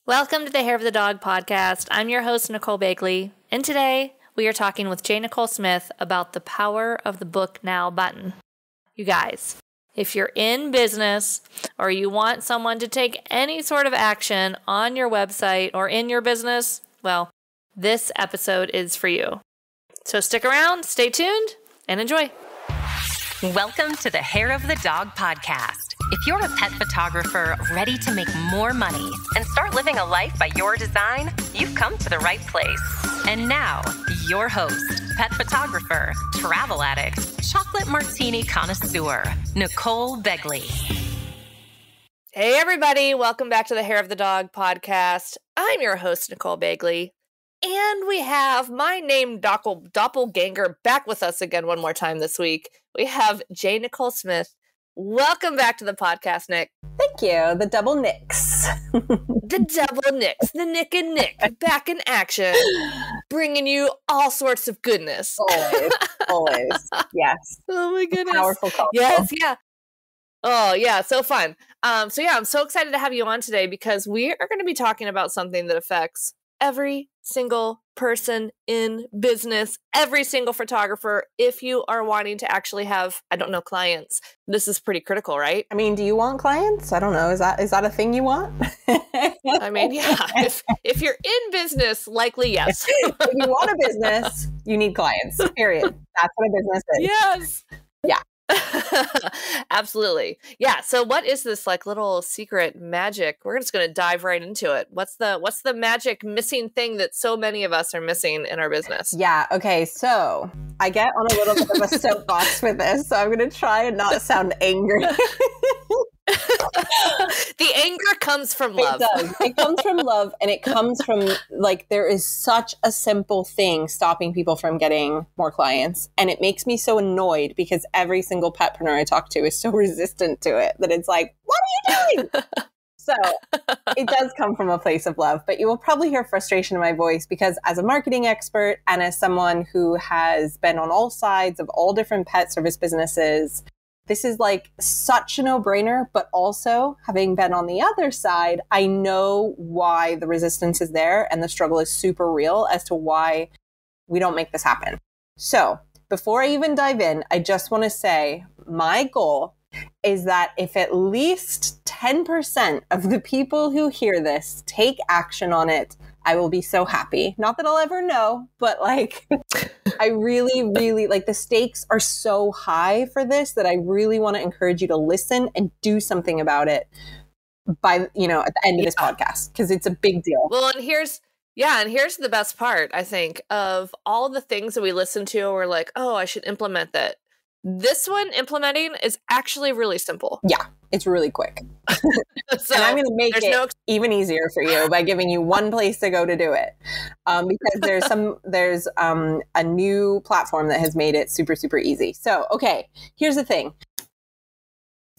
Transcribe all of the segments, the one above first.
Welcome to the Hair of the Dog podcast. I'm your host, Nicole Bagley, and today we are talking with J. Nicole Smith about the power of the Book Now button. You guys, if you're in business or you want someone to take any sort of action on your website or in your business, well, this episode is for you. So stick around, stay tuned, and enjoy. Welcome to the Hair of the Dog podcast. If you're a pet photographer ready to make more money and start living a life by your design, you've come to the right place. And now, your host, pet photographer, travel addict, chocolate martini connoisseur, Nicole Bagley. Hey everybody, welcome back to the Hair of the Dog podcast. I'm your host, Nicole Bagley. And we have my name doppelganger back with us again one more time this week. We have J. Nicole Smith. Welcome back to the podcast, Nick. Thank you. The double Nicks. The double Nicks. The Nick and Nick. Back in action. Bringing you all sorts of goodness. Always. Yes. Oh my goodness. Powerful call. Yes, yeah. Oh, yeah. So fun. I'm so excited to have you on today because we are going to be talking about something that affects every single person in business, every single photographer. If you are wanting to actually have, clients, this is pretty critical, right? I mean, do you want clients? I don't know. Is that a thing you want? I mean, yeah. If you're in business, likely yes. If you want a business, you need clients. Period. That's what a business is. Yes. Yeah. Absolutely. Yeah. So what is this little secret magic? We're just going to dive right into it. What's the magic missing thing that so many of us are missing in our business? Yeah. Okay. So I get on a little bit of a soapbox for this, so I'm going to try and not sound angry. The anger comes from love. It does. It comes from love, and it comes from there is such a simple thing stopping people from getting more clients, and it makes me so annoyed because every single petpreneur I talk to is so resistant to it that it's like, what are you doing? So it does come from a place of love, but you will probably hear frustration in my voice because as a marketing expert and as someone who has been on all sides of all different pet service businesses, this is such a no-brainer, but also having been on the other side, I know why the resistance is there and the struggle is super real as to why we don't make this happen. So before I even dive in, I just want to say my goal is that if at least 10% of the people who hear this take action on it, I will be so happy. Not that I'll ever know, but I really, really the stakes are so high for this that I really want to encourage you to listen and do something about it by, at the end of this podcast, because it's a big deal. Well, and here's the best part, I think, of all the things that we listen to, we're like, oh, I should implement that. This one implementing is actually really simple. Yeah, it's really quick. So, and I'm going to make it even easier for you by giving you one place to go to do it. Because there's a new platform that has made it super, super easy. So, okay, here's the thing.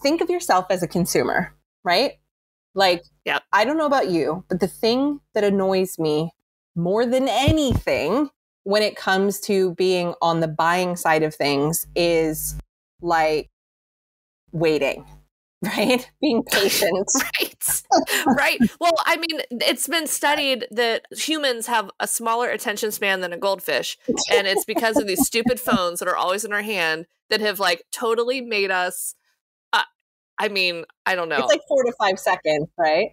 Think of yourself as a consumer, right? Yep. I don't know about you, but the thing that annoys me more than anything when it comes to being on the buying side of things is waiting, right? Being patient. Right. Well, I mean, it's been studied that humans have a smaller attention span than a goldfish. And it's because of these stupid phones that are always in our hand that have totally made us, I don't know. It's 4 to 5 seconds, right?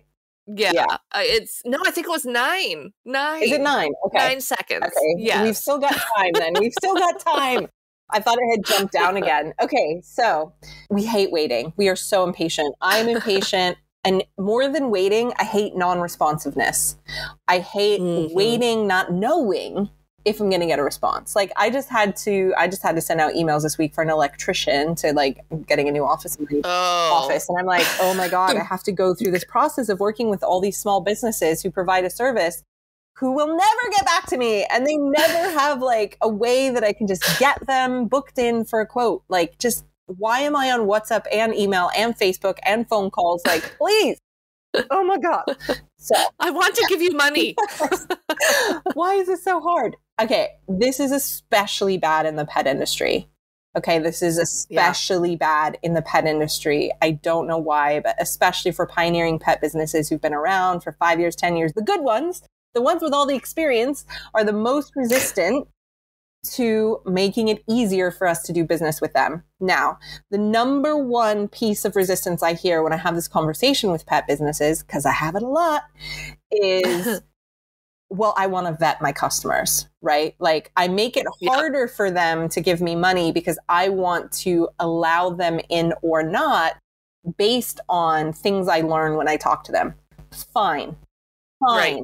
Yeah. I think it was 9. 9. Is it 9? Okay. 9 seconds. Okay. Yeah. We've still got time then. We've still got time. I thought it had jumped down again. Okay. So we hate waiting. We are so impatient. I'm impatient. And more than waiting, I hate non-responsiveness. I hate waiting, not knowing if I'm going to get a response. I just had to send out emails this week for an electrician to getting a new office in my office. And I'm like, oh my God, I have to go through this process of working with all these small businesses who provide a service who will never get back to me. And they never have a way that I can just get them booked in for a quote. Just why am I on WhatsApp and email and Facebook and phone calls? Please. Oh my God. So I want to give you money. Why is this so hard? Okay, this is especially bad in the pet industry. Okay, this is especially bad in the pet industry. I don't know why, but especially for pioneering pet businesses who've been around for 5 years, 10 years. The good ones, the ones with all the experience, are the most resistant to making it easier for us to do business with them. Now, the number one piece of resistance I hear when I have this conversation with pet businesses, because I have it a lot, is well, I want to vet my customers, right? Like I make it harder for them to give me money because I want to allow them in or not based on things I learn when I talk to them. Fine. Right.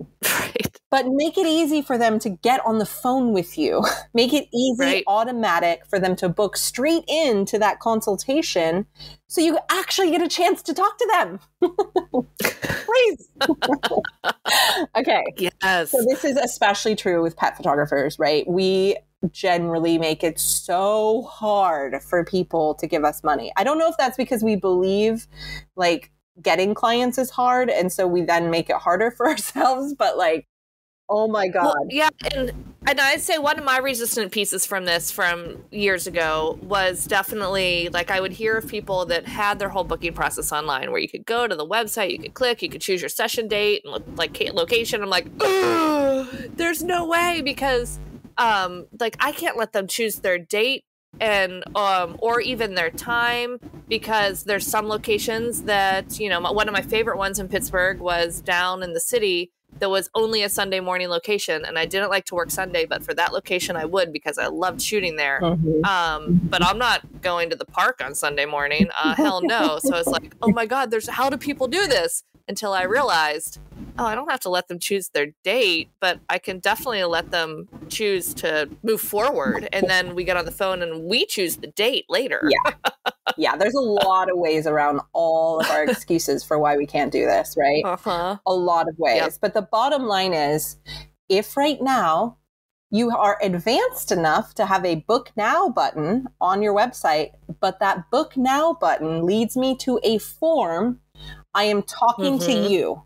But make it easy for them to get on the phone with you. Make it easy, automatic for them to book straight into that consultation so you actually get a chance to talk to them. Please. Okay. Yes. So this is especially true with pet photographers, right? We generally make it so hard for people to give us money. I don't know if that's because we believe like getting clients is hard, and so we then make it harder for ourselves, but like, oh my God. Well, yeah, and I'd say one of my resistant pieces from this from years ago was definitely like I would hear of people that had their whole booking process online where you could go to the website, you could click, you could choose your session date and like location. I'm like, there's no way, because like I can't let them choose their date and or even their time, because there's some locations that, you know, one of my favorite ones in Pittsburgh was down in the city that was only a Sunday morning location, and I didn't like to work Sunday, but for that location I would, because I loved shooting there. But I'm not going to the park on Sunday morning, hell no. So it's like, oh my God, how do people do this? Until I realized, oh, I don't have to let them choose their date, but I can definitely let them choose to move forward. And then we get on the phone and we choose the date later. Yeah, there's a lot of ways around all of our excuses for why we can't do this, right? A lot of ways. But the bottom line is, if right now you are advanced enough to have a book now button on your website, but that book now button leads me to a form, I am talking to you.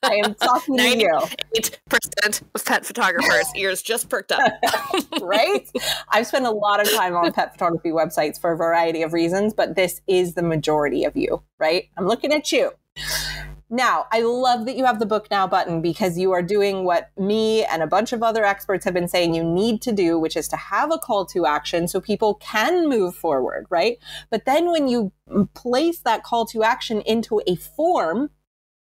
I am talking to you. 98% of pet photographers' ears just perked up. Right? I've spent a lot of time on pet photography websites for a variety of reasons, but this is the majority of you, right? I'm looking at you. Now, I love that you have the book now button, because you are doing what me and a bunch of other experts have been saying you need to do, which is to have a call to action so people can move forward, right? But then when you place that call to action into a form,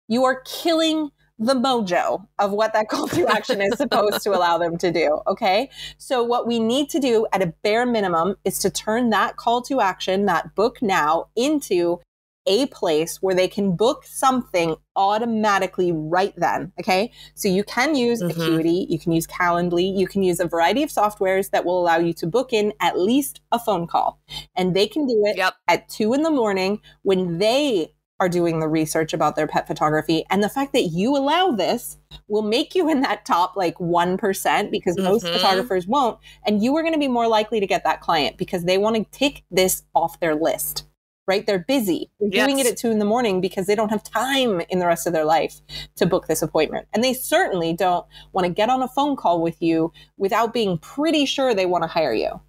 you are killing the mojo of what that call to action is supposed to allow them to do. Okay. So what we need to do at a bare minimum is to turn that call to action, that book now, into a place where they can book something automatically right then. Okay. So you can use Acuity, you can use Calendly, you can use a variety of softwares that will allow you to book in at least a phone call, and they can do it at 2 a.m. when they are doing the research about their pet photography. And the fact that you allow this will make you in that top like 1%, because most photographers won't. And you are going to be more likely to get that client because they want to take this off their list, right? They're busy. They're doing it at 2 a.m. because they don't have time in the rest of their life to book this appointment. And they certainly don't want to get on a phone call with you without being pretty sure they want to hire you,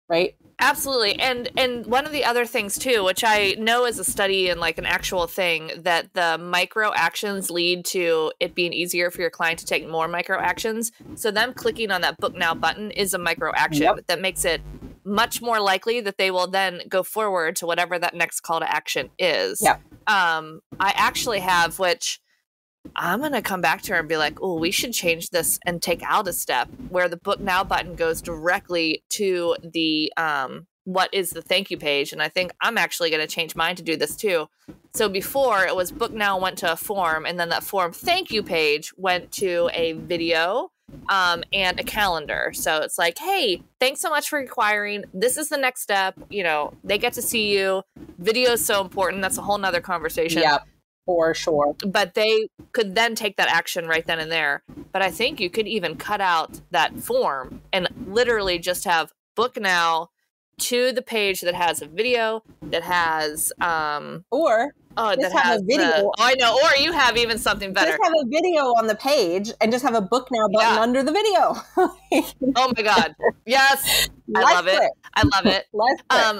right? Absolutely. And one of the other things too, which I know is a study and like an actual thing, that the micro actions lead to it being easier for your client to take more micro actions. So them clicking on that book now button is a micro action that makes it much more likely that they will then go forward to whatever that next call to action is. I actually have, which I'm going to come back to her and be like, oh, we should change this and take out a step where the book now button goes directly to the what is the thank you page. And I think I'm actually going to change mine to do this too. So before it was book now went to a form, and then that form thank you page went to a video and a calendar. So it's like, hey, thanks so much for inquiring. This is the next step. You know, they get to see you. Video is so important. That's a whole nother conversation. For sure. But they could then take that action right then and there. But I think you could even cut out that form and literally just have book now to the page that has a video, that has or Oh, Just that have has a video. oh, I know. Or you have even something better. Just have a video on the page and just have a book now button under the video. Oh my God. Yes. I love it. I love it.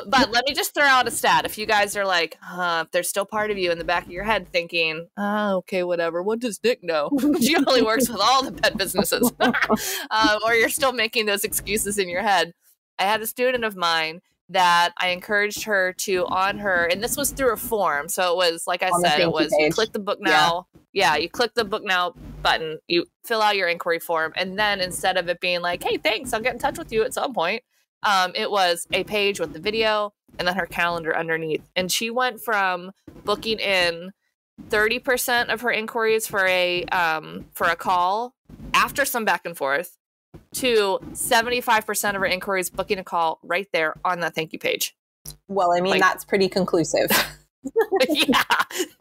But let me just throw out a stat. If you guys are like, if there's still part of you in the back of your head thinking, oh, okay, whatever. What does Nick know? She only works with all the pet businesses. Or you're still making those excuses in your head. I had a student of mine that I encouraged her to on her, and this was through a form. So it was, like I said, it was you click the book now. Yeah, you click the book now button, you fill out your inquiry form, and then instead of it being like, hey, thanks, I'll get in touch with you at some point, it was a page with the video and then her calendar underneath. And she went from booking in 30% of her inquiries for a call after some back and forth to 75% of her inquiries booking a call right there on that thank you page. Well, I mean, that's pretty conclusive.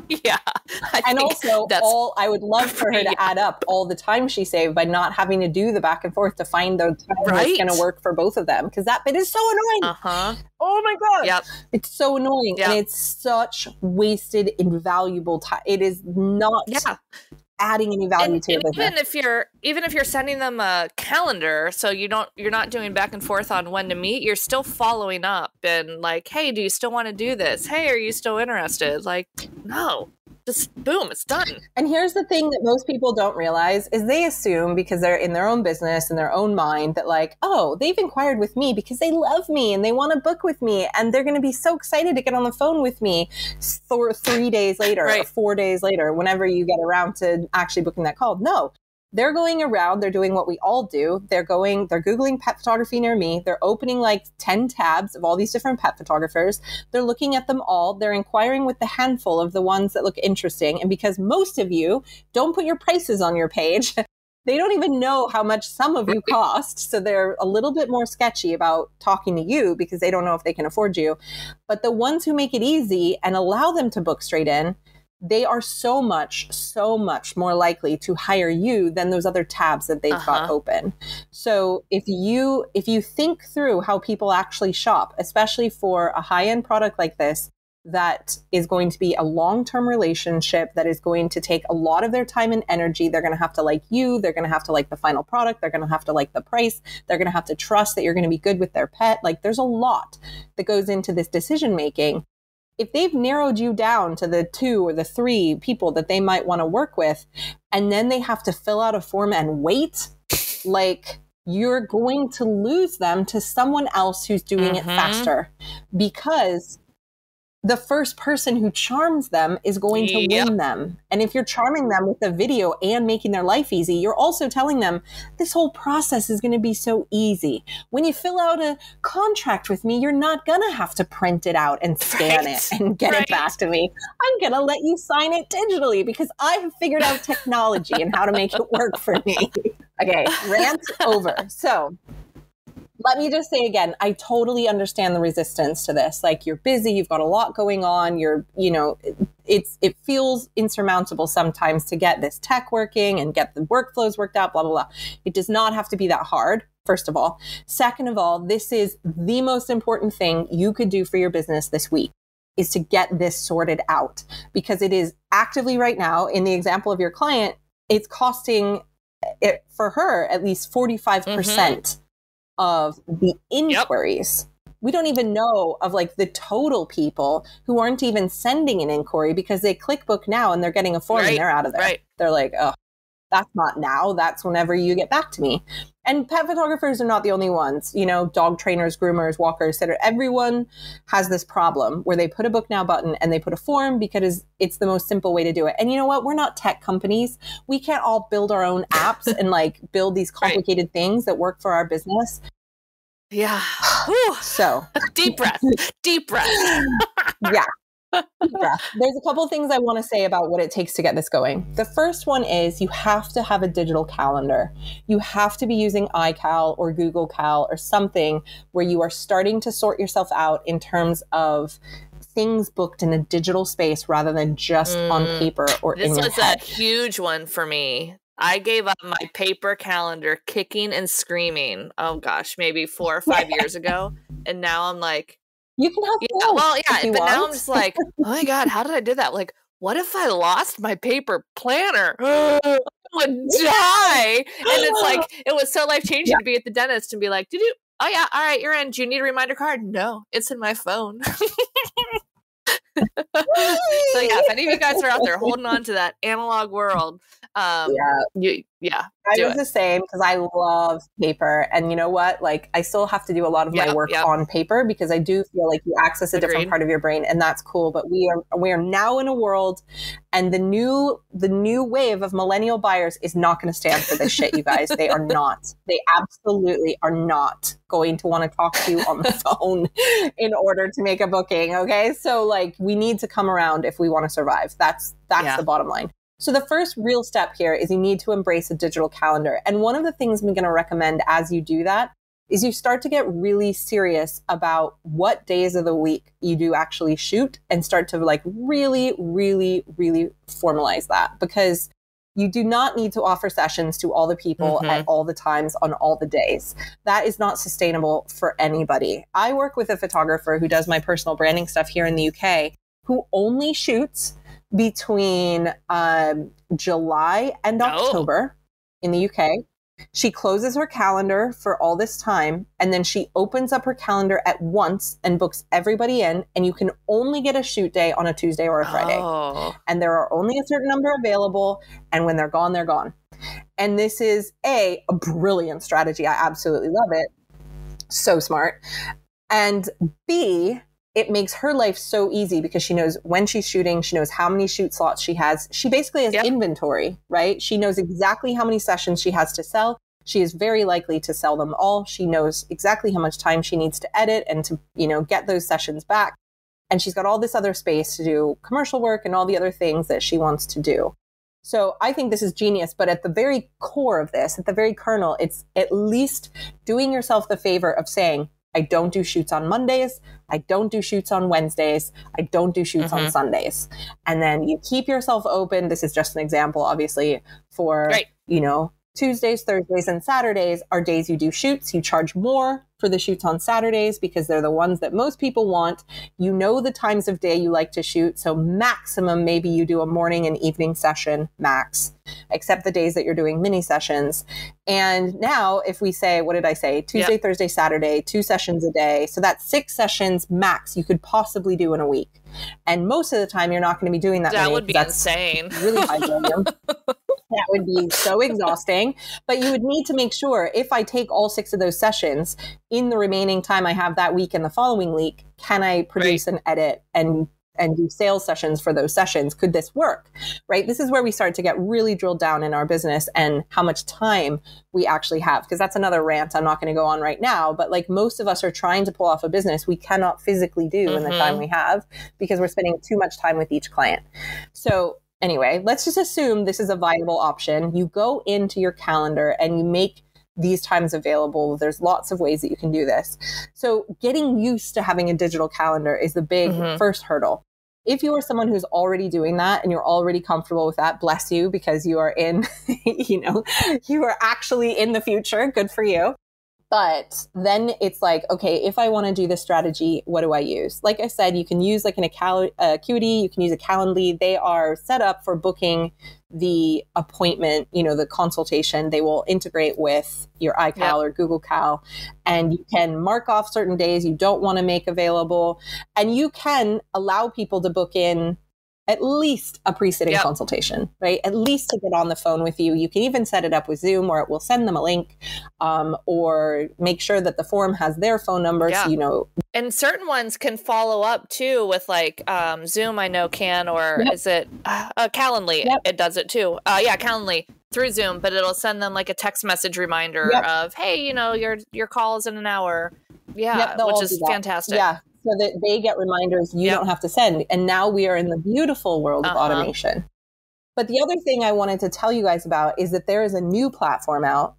Yeah. And also, I would love for her to add up all the time she saved by not having to do the back and forth to find the time that's going to work for both of them. Because that bit is so annoying. Oh my God. Yep. It's so annoying. And it's such wasted, invaluable time. It is not adding any value to it. Even if you're sending them a calendar, so you're not doing back and forth on when to meet, you're still following up and like, hey, do you still want to do this? Hey, are you still interested? Like, no, just boom, it's done. And here's the thing that most people don't realize is they assume, because they're in their own business, in their own mind, that like, oh, they've inquired with me because they love me and they want to book with me and they're going to be so excited to get on the phone with me for 3 days later or 4 days later, whenever you get around to actually booking that call. No. They're going around, they're doing what we all do. They're Googling pet photography near me. They're opening like 10 tabs of all these different pet photographers. They're looking at them all. They're inquiring with the handful of the ones that look interesting. And because most of you don't put your prices on your page, they don't even know how much some of you cost. So they're a little bit more sketchy about talking to you because they don't know if they can afford you. But the ones who make it easy and allow them to book straight in, they are so much more likely to hire you than those other tabs that they've got open. So if you think through how people actually shop, especially for a high-end product like this, that is going to be a long-term relationship, that is going to take a lot of their time and energy. They're going to have to like you. They're going to have to like the final product. They're going to have to like the price. They're going to have to trust that you're going to be good with their pet. Like, there's a lot that goes into this decision-making. If they've narrowed you down to the 2 or the 3 people that they might want to work with, and then they have to fill out a form and wait, like, you're going to lose them to someone else who's doing it faster, because the first person who charms them is going to win them. And if you're charming them with a video and making their life easy, you're also telling them this whole process is going to be so easy. When you fill out a contract with me, you're not going to have to print it out and scan it and get it back to me. I'm going to let you sign it digitally because I have figured out technology and how to make it work for me. Okay, rant over. So let me just say again, I totally understand the resistance to this. Like, you're busy, you've got a lot going on, it feels insurmountable sometimes to get this tech working and get the workflows worked out, blah, blah, blah. It does not have to be that hard, first of all. Second of all, this is the most important thing you could do for your business this week, is to get this sorted out, because it is actively right now, in the example of your client, it's costing it for her at least 45% of the inquiries. We don't even know of like the total people who aren't even sending an inquiry because they click book now and they're getting a form and they're out of there. They're like, oh, that's not now. That's whenever you get back to me. And pet photographers are not the only ones. Dog trainers, groomers, walkers, sitters. Everyone has this problem where they put a book now button and they put a form because it's the most simple way to do it. And you know what? We're not tech companies. We can't all build our own apps and like build these complicated things that work for our business. Yeah. So deep breath. Yeah. There's a couple of things I want to say about what it takes to get this going. The first one is you have to have a digital calendar. You have to be using iCal or Google Cal or something where you are starting to sort yourself out in terms of things booked in a digital space rather than just on paper or in your head. This was a huge one for me. I gave up my paper calendar kicking and screaming. Oh gosh, maybe 4 or 5 years ago. And now I'm like, You can have Yeah, both well, if yeah, you but now I'm want. just like, oh my God, how did I do that? Like, what if I lost my paper planner? I would die. And it's like, it was so life-changing to be at the dentist and be like, oh yeah, all right, you're in. Do you need a reminder card? No, it's in my phone. So yeah, if any of you guys are out there holding on to that analog world, Yeah. I do was it. the same because I love paper. And you know what? Like, I still have to do a lot of my work on paper because I do feel like you access a different part of your brain, and that's cool. But we are now in a world, and the new wave of millennial buyers is not going to stand for this shit, you guys. They are not. They absolutely are not going to want to talk to you on the phone in order to make a booking. Okay. So like, we need to come around if we want to survive. That's the bottom line. So the first real step here is you need to embrace a digital calendar. And one of the things I'm going to recommend as you do that is you start to get really serious about what days of the week you do actually shoot, and start to like really, really, really formalize that, because you do not need to offer sessions to all the people at all the times on all the days. That is not sustainable for anybody. I work with a photographer who does my personal branding stuff here in the UK, who only shoots between July and October in the UK. She closes her calendar for all this time, and then she opens up her calendar at once and books everybody in, and you can only get a shoot day on a Tuesday or a Friday. And there are only a certain number available, and when they're gone, they're gone. And this is a brilliant strategy. I absolutely love it. So smart. And B, it makes her life so easy because she knows when she's shooting, she knows how many shoot slots she has. She basically has inventory, right? She knows exactly how many sessions she has to sell. She is very likely to sell them all. She knows exactly how much time she needs to edit and to, get those sessions back. And she's got all this other space to do commercial work and all the other things that she wants to do. So I think this is genius, but at the very core of this, at the very kernel, it's at least doing yourself the favor of saying, I don't do shoots on Mondays. I don't do shoots on Wednesdays. I don't do shoots on Sundays. And then you keep yourself open. This is just an example, obviously, for, Tuesdays, Thursdays, and Saturdays are days you do shoots. You charge more for the shoots on Saturdays because they're the ones that most people want. You know the times of day you like to shoot. So maximum, maybe you do a morning and evening session, max, except the days that you're doing mini sessions. And now if we say, what did I say? Tuesday, Thursday, Saturday, 2 sessions a day. So that's 6 sessions max you could possibly do in a week. And most of the time you're not going to be doing that. That would be insane. Really high volume. That would be so exhausting. But you would need to make sure, if I take all 6 of those sessions, in the remaining time I have that week and the following week, can I produce an edit and do sales sessions for those sessions? Could this work? Right? This is where we start to get really drilled down in our business and how much time we actually have. Because that's another rant I'm not going to go on right now. But like, most of us are trying to pull off a business we cannot physically do in the time we have because we're spending too much time with each client. So anyway, let's just assume this is a viable option. You go into your calendar and you make these times available. There's lots of ways that you can do this. So getting used to having a digital calendar is the big first hurdle. If you are someone who's already doing that and you're already comfortable with that, bless you, because you are in, you are actually in the future. Good for you. But then it's like, okay, if I want to do this strategy, what do I use? Like I said, you can use like an Acuity, you can use a Calendly. They are set up for booking the appointment, the consultation. They will integrate with your iCal or Google Cal, and you can mark off certain days you don't want to make available. And you can allow people to book in at least a pre-sitting consultation, right? At least to get on the phone with you. You can even set it up with Zoom, or it will send them a link, or make sure that the form has their phone number. So, And certain ones can follow up too with like Zoom, I know can, or is it Calendly? It does it too. Calendly through Zoom, but it'll send them like a text message reminder of, hey, your call is in an hour. Which is fantastic. Yeah. So that they get reminders you don't have to send. And now we are in the beautiful world of automation. But the other thing I wanted to tell you guys about is that there is a new platform out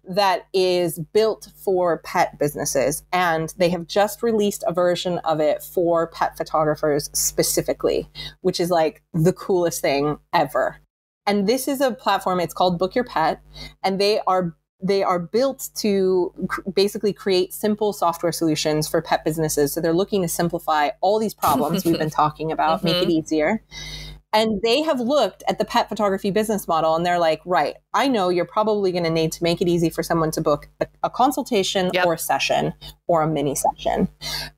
that is built for pet businesses. And they have just released a version of it for pet photographers specifically, which is like the coolest thing ever. And this is a platform, it's called Book Your Pet. And they are they are built to basically create simple software solutions for pet businesses. So they're looking to simplify all these problems we've been talking about, make it easier. And they have looked at the pet photography business model and they're like, right, I know you're probably going to need to make it easy for someone to book a consultation or a session or a mini session.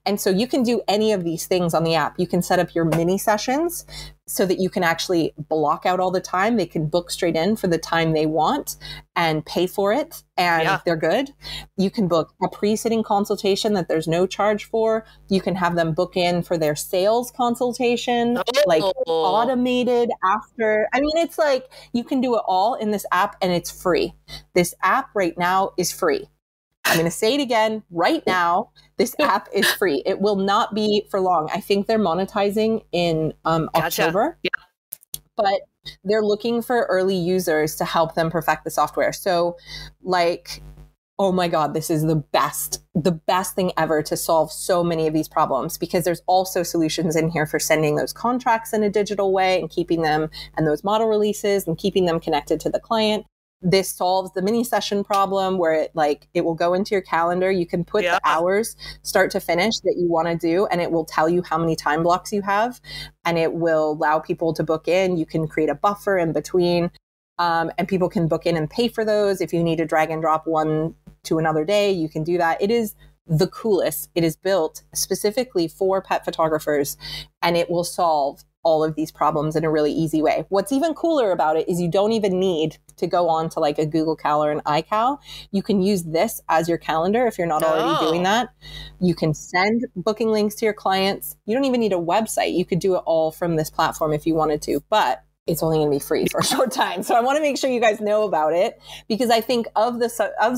And so you can do any of these things on the app. You can set up your mini sessions so that you can actually block out all the time. They can book straight in for the time they want and pay for it. And they're good. You can book a pre-sitting consultation that there's no charge for. You can have them book in for their sales consultation, like automated after. I mean, it's like you can do it all in this app and it's free. This app right now is free. I'm going to say it again right now. This app is free. It will not be for long. I think they're monetizing in October, but they're looking for early users to help them perfect the software. So like, oh my God, this is the best thing ever to solve so many of these problems, because there's also solutions in here for sending those contracts in a digital way and keeping them, and those model releases and keeping them connected to the client. This solves the mini session problem where it will go into your calendar. You can put the hours start to finish that you want to do, and it will tell you how many time blocks you have, and it will allow people to book in. You can create a buffer in between, and people can book in and pay for those. If you need to drag and drop one to another day, you can do that. It is the coolest. It is built specifically for pet photographers, and it will solve all of these problems in a really easy way. What's even cooler about it is you don't even need to go on to like a Google Cal or an iCal. You can use this as your calendar if you're not already doing that. You can send booking links to your clients. You don't even need a website. You could do it all from this platform if you wanted to, but it's only going to be free for a short time. So I want to make sure you guys know about it, because I think of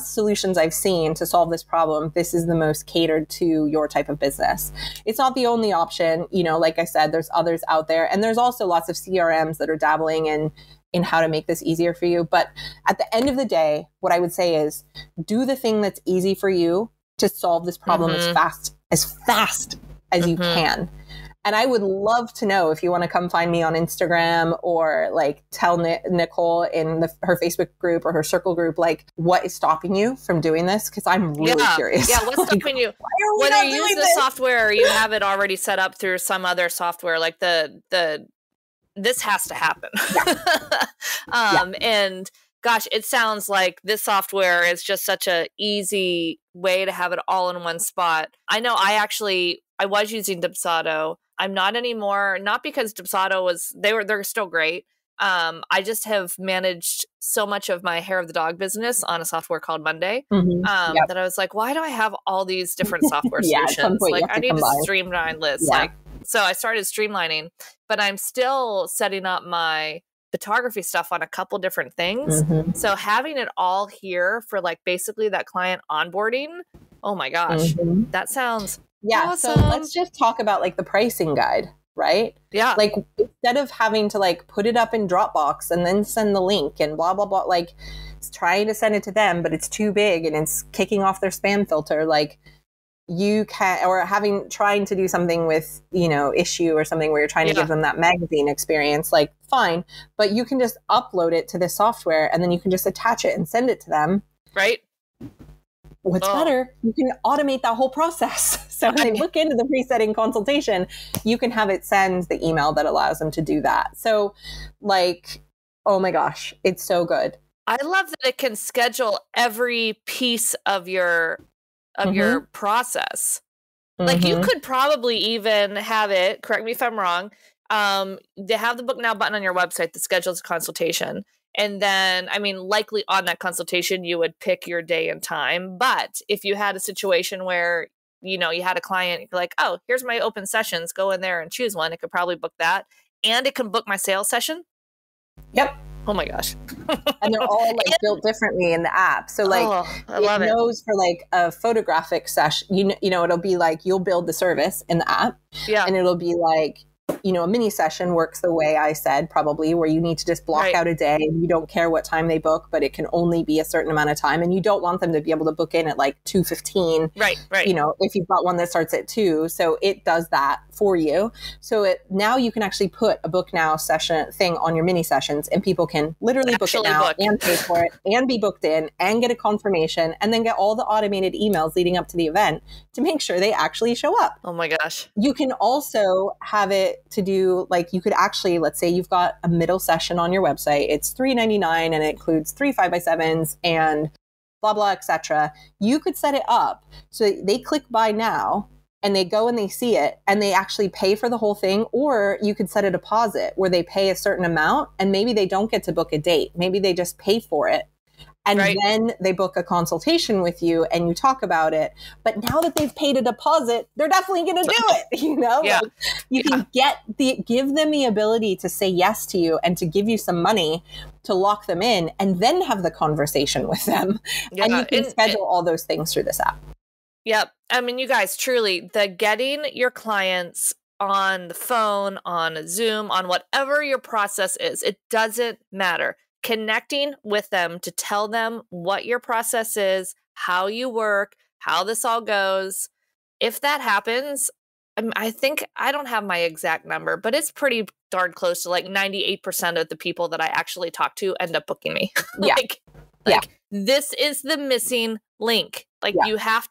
solutions I've seen to solve this problem, this is the most catered to your type of business. It's not the only option. You know, like I said, there's others out there, and there's also lots of CRMs that are dabbling in how to make this easier for you. But at the end of the day, what I would say is do the thing that's easy for you to solve this problem as fast as you can. And I would love to know if you want to come find me on Instagram, or like tell Nicole in her Facebook group or her circle group, like what is stopping you from doing this? Because I'm really curious. Yeah, what's stopping you? Whether you use the software or you have it already set up through some other software, like this has to happen. And gosh, it sounds like this software is just such a easy way to have it all in one spot. I know I was using Dubsado. I'm not anymore, not because Dubsado they're still great. I just have managed so much of my hair of the dog business on a software called Monday that I was like, why do I have all these different software solutions? Like I need to streamline this. So I started streamlining, but I'm still setting up my photography stuff on a couple different things. So having it all here for like basically that client onboarding, oh my gosh, that sounds awesome. So let's just talk about like the pricing guide, right? Yeah. Like instead of having to like put it up in Dropbox and then send the link and blah, blah, blah, like it's trying to send it to them, but it's too big and it's kicking off their spam filter. Like you can, or trying to do something with, Issue or something where you're trying to give them that magazine experience, like fine, but you can just upload it to this software and then you can just attach it and send it to them. Right. What's better, you can automate that whole process. So when they look into the pre-setting consultation, you can have it send the email that allows them to do that. So like, oh my gosh, it's so good. I love that it can schedule every piece of your process. Like you could probably even have it, correct me if I'm wrong, they have the Book Now button on your website that schedules a consultation. And then, I mean, likely on that consultation, you would pick your day and time. But if you had a situation where, you had a client, you're like, oh, here's my open sessions, go in there and choose one. It could probably book that. And it can book my sales session. Yep. Oh my gosh. And they're all like built differently in the app. So like it knows for like a photographic session, it'll be like, you'll build the service in the app. Yeah. And it'll be like, a mini session works the way I said, probably, where you need to just block out a day and you don't care what time they book, but it can only be a certain amount of time. And you don't want them to be able to book in at like 2:15. Right. If you've got one that starts at 2. So it does that for you. So now you can actually put a book now session thing on your mini sessions, and people can literally book it now and pay for it and be booked in and get a confirmation and then get all the automated emails leading up to the event to make sure they actually show up. Oh my gosh. You can also have it to do, like, you could actually, let's say you've got a middle session on your website. It's $3.99 and it includes 3 5x7s and blah, blah, etc. You could set it up so they click buy now and they go and they see it and they actually pay for the whole thing. Or you could set a deposit where they pay a certain amount and maybe they don't get to book a date. Maybe they just pay for it. And then they book a consultation with you and you talk about it. But now that they've paid a deposit, they're definitely going to do it. Yeah. Like, you can give them the ability to say yes to you and to give you some money to lock them in and then have the conversation with them. Yeah. And you can schedule all those things through this app. Yep. I mean, you guys, truly, the getting your clients on the phone, on Zoom, on whatever your process is, it doesn't matter. Connecting with them to tell them what your process is, how you work, how this all goes. If that happens, I think, I don't have my exact number, but it's pretty darn close to like 98% of the people that I actually talk to end up booking me. This is the missing link. Like you have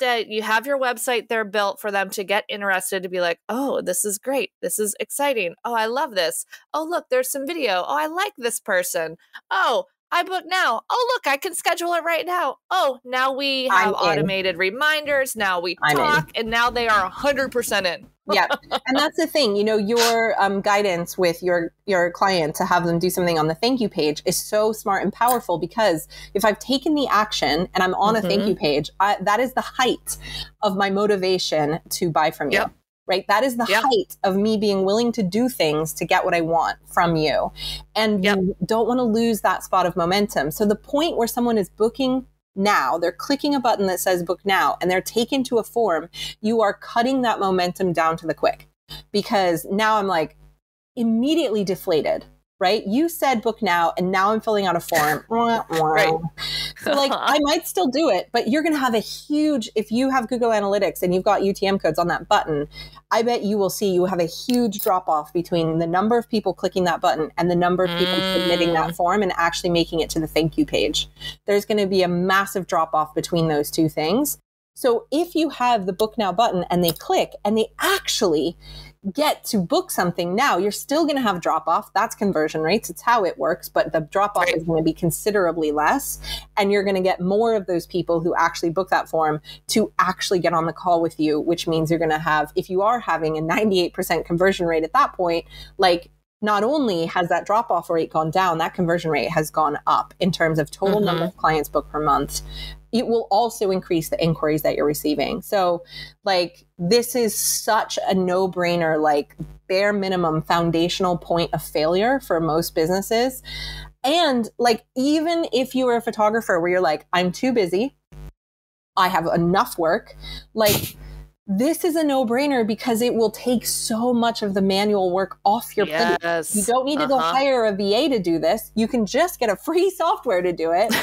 your website there built for them to get interested, to be like, oh, this is great. This is exciting. Oh, I love this. Oh, look, there's some video. Oh, I like this person. Oh, I book now. Oh, look, I can schedule it right now. Oh, now we have automated reminders. Now we talk, and now they are 100% in. Yeah. And that's the thing, your guidance with your client to have them do something on the thank you page is so smart and powerful, because if I've taken the action and I'm on a thank you page, that is the height of my motivation to buy from you. Yep. Right? That is the height of me being willing to do things to get what I want from you. And you don't want to lose that spot of momentum. So the point where someone is booking now, they're clicking a button that says book now and they're taken to a form, you are cutting that momentum down to the quick, because now I'm like immediately deflated. Right? You said book now, and now I'm filling out a form. Right. So like, I might still do it, but you're going to have if you have Google Analytics and you've got UTM codes on that button, I bet you will see you have a huge drop off between the number of people clicking that button and the number of people submitting that form and actually making it to the thank you page. There's going to be a massive drop off between those two things. So if you have the book now button and they click and they actually get to book something now, you're still going to have drop off. That's conversion rates. It's how it works, but the drop off is going to be considerably less. And you're going to get more of those people who actually book that form to actually get on the call with you, which means you're going to have, if you are having a 98% conversion rate at that point, like, not only has that drop off rate gone down, that conversion rate has gone up in terms of total number of clients booked per month. It will also increase the inquiries that you're receiving. So like, this is such a no-brainer, like bare minimum foundational point of failure for most businesses. And like, even if you are a photographer where you're like, I'm too busy, I have enough work, like, this is a no-brainer, because it will take so much of the manual work off your plate. You don't need to go hire a VA to do this. You can just get a free software to do it.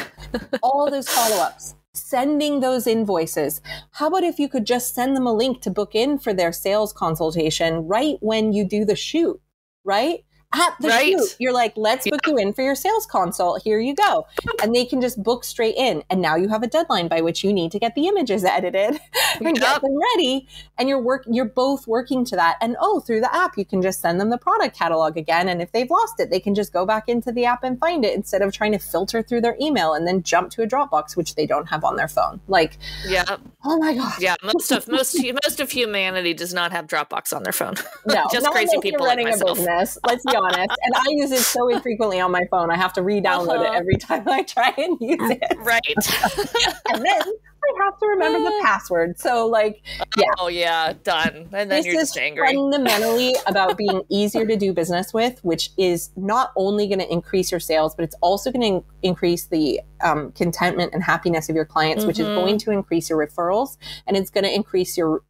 All those follow-ups, sending those invoices. How about if you could just send them a link to book in for their sales consultation right when you do the shoot, right? At the shoot, you're like, let's book you in for your sales consult. Here you go. And they can just book straight in. And now you have a deadline by which you need to get the images edited and get them ready. And you're both working to that. And through the app, you can just send them the product catalog again. And if they've lost it, they can just go back into the app and find it, instead of trying to filter through their email and then jump to a Dropbox, which they don't have on their phone. Like, oh my God. Yeah. Most of humanity does not have Dropbox on their phone. No, just crazy people like myself. A business. Let's be honest. And I use it so infrequently on my phone. I have to re-download it every time I try and use it. Right. And then I I have to remember the password. So like, yeah. Oh yeah, done. And then This you're is just angry. fundamentally about being easier to do business with, which is not only going to increase your sales, but it's also going to increase the contentment and happiness of your clients, which is going to increase your referrals, and it's going to increase your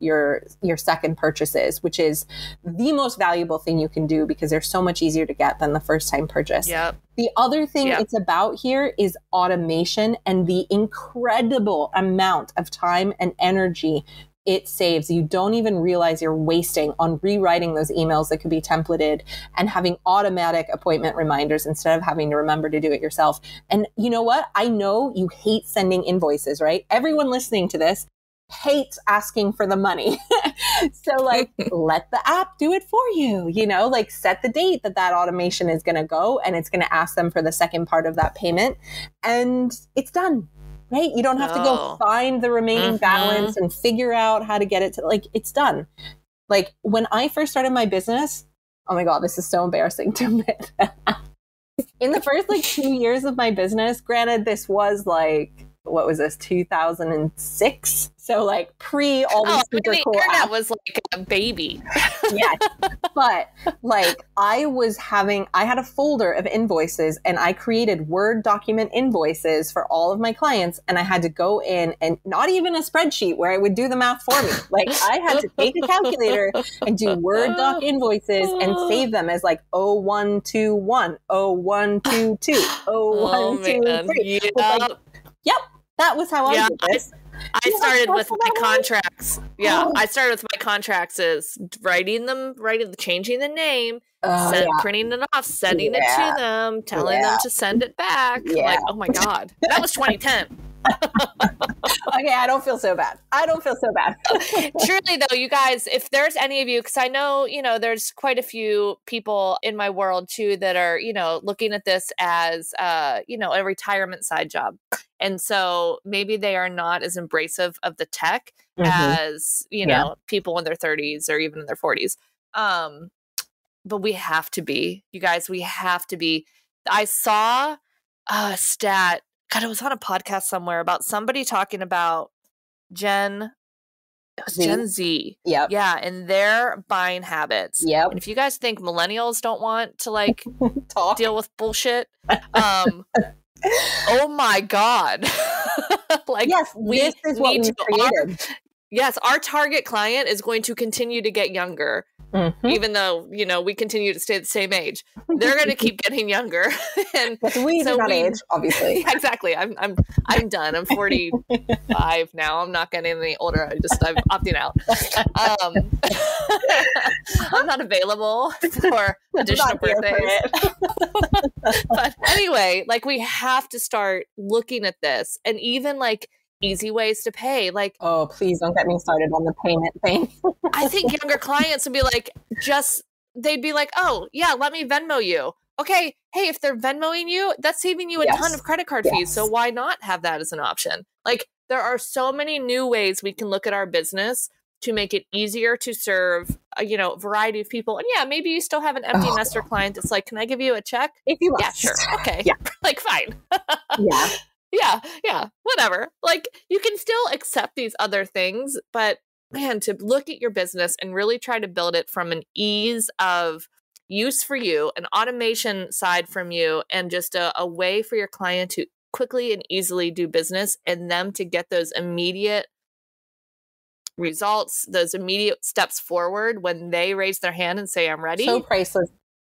second purchases, which is the most valuable thing you can do because they're so much easier to get than the first time purchase. Yep. The other thing it's about here is automation and the incredible amount of time and energy it saves. You don't even realize you're wasting on rewriting those emails that could be templated and having automatic appointment reminders instead of having to remember to do it yourself. And you know what? I know you hate sending invoices, right? Everyone listening to this hates asking for the money. So like, let the app do it for you, you know, like set the date that automation is going to go, and it's going to ask them for the second part of that payment, and it's done. Right? You don't have to go find the remaining balance and figure out how to get it to, like, it's done. Like when I first started my business, oh my God, this is so embarrassing to admit. In the first like 2 years of my business, granted, this was like, what was this, 2006? So like pre all these super cool internet apps. was like a baby. Yes. But like I had a folder of invoices, and I created Word document invoices for all of my clients. And I had to go in, and not even a spreadsheet where I would do the math for me. Like I had to take a calculator and do Word doc invoices and save them as like 0121, 0122, 0123. Yeah. Yep. That was how I did this. I started with my contracts. Yeah, I started with my contracts is changing the name, printing it off, sending it to them, telling them to send it back. Yeah. Like, oh my God, that was 2010. Okay, I don't feel so bad. Truly, though, you guys, if there's any of you, because I know, you know, there's quite a few people in my world too that are, you know, looking at this as, you know, a retirement side job. And so maybe they are not as embracive of the tech as, you know, people in their 30s or even in their 40s. But we have to be, you guys, we have to be. I saw a stat. God, it was on a podcast somewhere about somebody talking about Gen Z. Yep. Yeah, and their buying habits. Yep. And if you guys think millennials don't want to like deal with bullshit, oh my God. Like, yes, this is what we created. Yes, our target client is going to continue to get younger. Even though, you know, we continue to stay the same age, they're going to keep getting younger. And we do not age, obviously. Yeah, exactly. I'm done. I'm 45 now. I'm not getting any older. I'm opting out. I'm not available for additional birthdays. But anyway, like we have to start looking at this, and even like easy ways to pay. Like, oh, please don't get me started on the payment thing. I think younger clients would be like, they'd be like, oh yeah, let me Venmo you. Okay. Hey, if they're Venmoing you, that's saving you a ton of credit card fees. So why not have that as an option? Like there are so many new ways we can look at our business to make it easier to serve, you know, a variety of people. And yeah, maybe you still have an empty nester client that's like, can I give you a check? If you must. Yeah, sure. Okay. Yeah. Like, fine. Yeah. Yeah, whatever. Like you can still accept these other things, but man, to look at your business and really try to build it from an ease of use for you, an automation side from you, and just a way for your client to quickly and easily do business and them to get those immediate results, those immediate steps forward when they raise their hand and say, I'm ready. So priceless.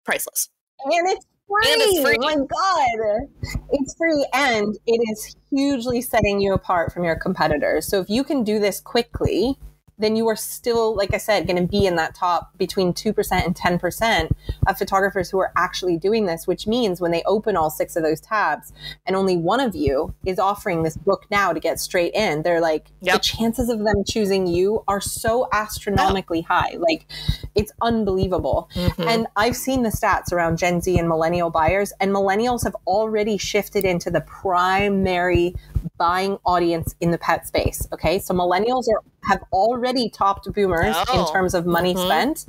Priceless. And it's free. And it's free. Oh my God. It's free, and it is hugely setting you apart from your competitors. So if you can do this quickly, then you are still, like I said, going to be in that top between 2% and 10% of photographers who are actually doing this, which means when they open all 6 of those tabs and only one of you is offering this book now to get straight in, they're like, the chances of them choosing you are so astronomically high. Like, it's unbelievable. And I've seen the stats around Gen Z and millennial buyers, and millennials have already shifted into the primary buying audience in the pet space. Okay. So millennials have already topped boomers in terms of money spent.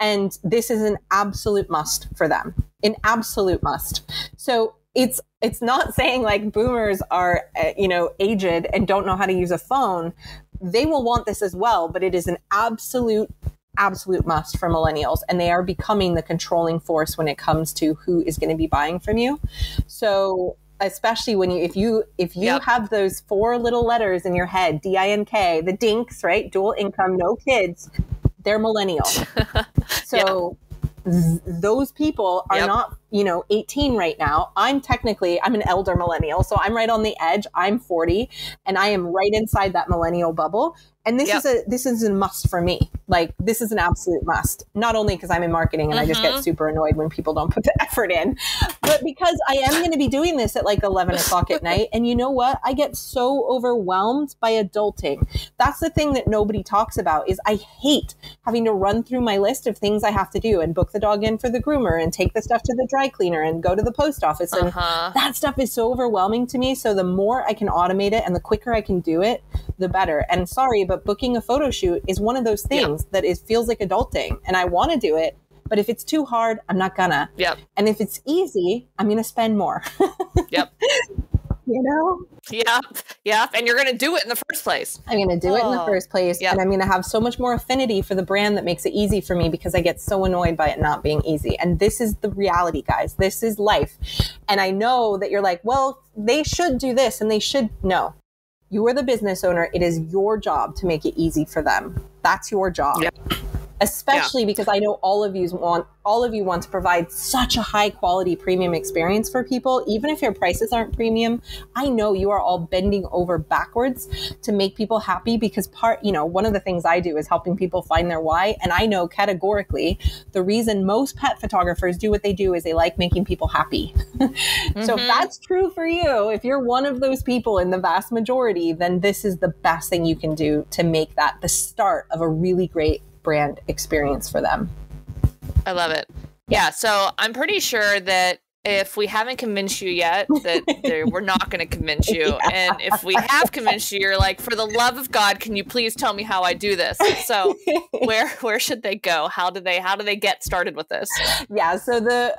And this is an absolute must for them, an absolute must. So it's it's not saying like boomers are, aged and don't know how to use a phone. They will want this as well, but it is an absolute must for millennials, and they are becoming the controlling force when it comes to who is going to be buying from you. So especially when if you have those 4 little letters in your head, DINK, the dinks, right? Dual income, no kids, they're millennial. So those people are not, 18 right now. I'm an elder millennial. So I'm right on the edge. I'm 40 and I am right inside that millennial bubble. And this is a must for me. Like, this is an absolute must, not only because I'm in marketing and I just get super annoyed when people don't put the effort in, but because I am going to be doing this at like 11 o'clock at night. And you know what? I get so overwhelmed by adulting. That's the thing that nobody talks about is I hate having to run through my list of things I have to do and book the dog in for the groomer and take the stuff to the dry cleaner and go to the post office. And that stuff is so overwhelming to me. So the more I can automate it and the quicker I can do it, the better. And sorry, but booking a photo shoot is one of those things that feels like adulting, and I want to do it, but if it's too hard, I'm not gonna. And if it's easy, I'm gonna spend more. And you're gonna do it in the first place. I'm gonna do it in the first place, and I'm gonna have so much more affinity for the brand that makes it easy for me, because I get so annoyed by it not being easy. And this is the reality, guys. This is life. And I know that you're like, well, they should do this and they should. No. You are the business owner. It is your job to make it easy for them. That's your job. Especially because I know all of you want to provide such a high quality premium experience for people. Even if your prices aren't premium, I know you are all bending over backwards to make people happy, because one of the things I do is helping people find their why. And I know categorically the reason most pet photographers do what they do is they like making people happy. So if that's true for you, if you're one of those people in the vast majority, then this is the best thing you can do to make that the start of a really great brand experience for them. I love it. Yeah. So I'm pretty sure that if we haven't convinced you yet, that we're not going to convince you. And if we have convinced you, you're like, for the love of God, can you please tell me how I do this? So where should they go? How do they get started with this? Yeah. So the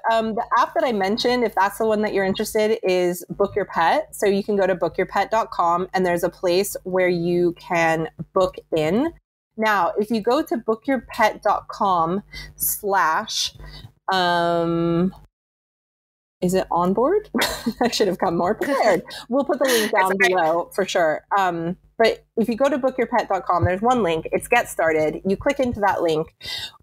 app that I mentioned, if that's the one that you're interested, is Book Your Pet. So you can go to bookyourpet.com, and there's a place where you can book in. Now, if you go to bookyourpet.com/ is it onboard? I should have come more prepared. We'll put the link down below for sure. But if you go to bookyourpet.com, there's one link. It's Get Started. You click into that link.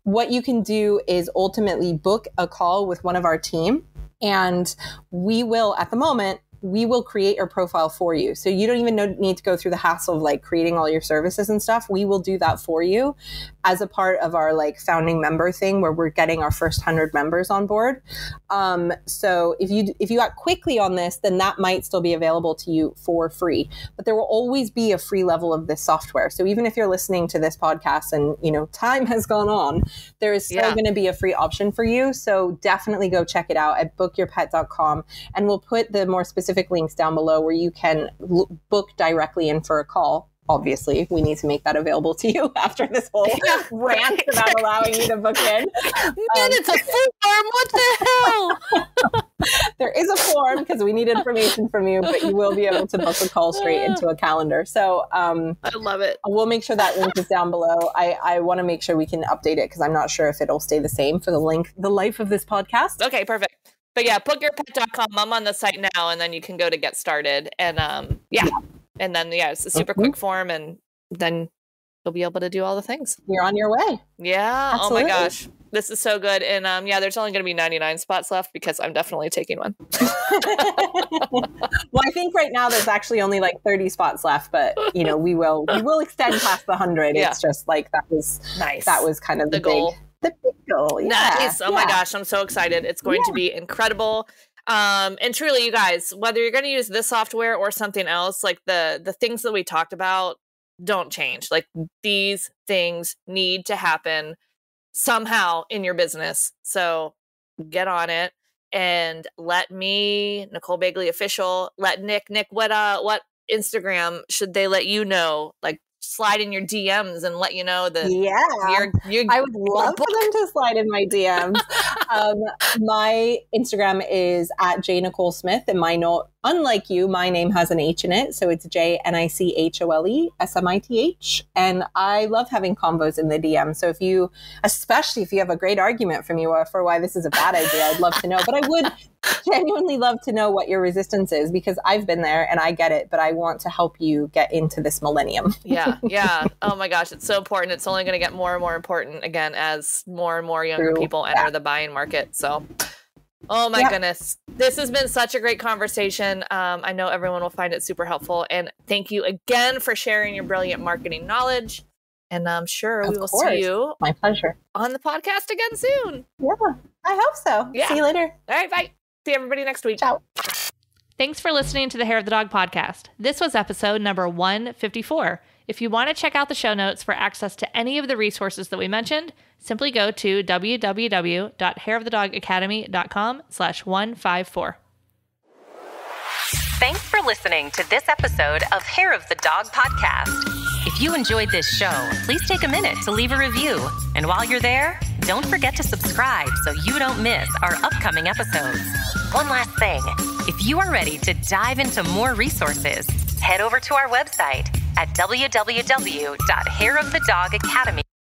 What you can do is ultimately book a call with one of our team. And we will, at the moment, we will create your profile for you. So you don't even need to go through the hassle of like creating all your services and stuff. We will do that for you as a part of our like founding member thing, where we're getting our first 100 members on board. So if you got quickly on this, then that might still be available to you for free, but there will always be a free level of this software. So even if you're listening to this podcast and, time has gone on, there is still going to be a free option for you. So definitely go check it out at bookyourpet.com, and we'll put the more specific links down below where you can book directly in for a call. Obviously, we need to make that available to you after this whole rant about allowing you to book in. It's a form. What the hell? There is a form because we need information from you, but you will be able to book a call straight into a calendar. So I love it. We'll make sure that link is down below. I want to make sure we can update it because I'm not sure if it'll stay the same for the life of this podcast. Okay, perfect. But yeah, bookyourpet.com. I'm on the site now, and then you can go to Get Started. And and then it's a super quick form, and then you'll be able to do all the things. You're on your way. Yeah. Absolutely. Oh my gosh, this is so good. And there's only going to be 99 spots left because I'm definitely taking one. Well, I think right now there's actually only like 30 spots left, but we will extend past the 100. Yeah. It's just like that was nice. That was kind of the goal. The big goal. Yeah. Nice. Oh my gosh, I'm so excited. It's going to be incredible. And truly, you guys, whether you're going to use this software or something else, like the things that we talked about don't change. Like, these things need to happen somehow in your business. So get on it and let me, Nicole Begley Official, let Nick, what Instagram should they let you know, like, slide in your DMs and let you know that I would love for them to slide in my DMs. My Instagram is at J Nicole Smith, and unlike you, my name has an H in it. So it's JNICHOLESMITH. And I love having combos in the DM. So especially if you have a great argument for me for why this is a bad idea, I'd love to know. But I would genuinely love to know what your resistance is, because I've been there and I get it, but I want to help you get into this millennium. Yeah. Oh my gosh, it's so important. It's only going to get more and more important again as more and more younger people enter the buying market. So, oh my goodness, this has been such a great conversation. I know everyone will find it super helpful. And thank you again for sharing your brilliant marketing knowledge. And I'm sure we will see you. My pleasure. On the podcast again soon. Yeah, I hope so. Yeah. See you later. All right, bye. See everybody next week. Ciao. Thanks for listening to the Hair of the Dog podcast. This was episode number 154. If you want to check out the show notes for access to any of the resources that we mentioned, simply go to www.hairofthedogacademy.com/154. Thanks for listening to this episode of Hair of the Dog podcast. If you enjoyed this show, please take a minute to leave a review. And while you're there, don't forget to subscribe so you don't miss our upcoming episodes. One last thing, if you are ready to dive into more resources, head over to our website at www.hairofthedogacademy.com.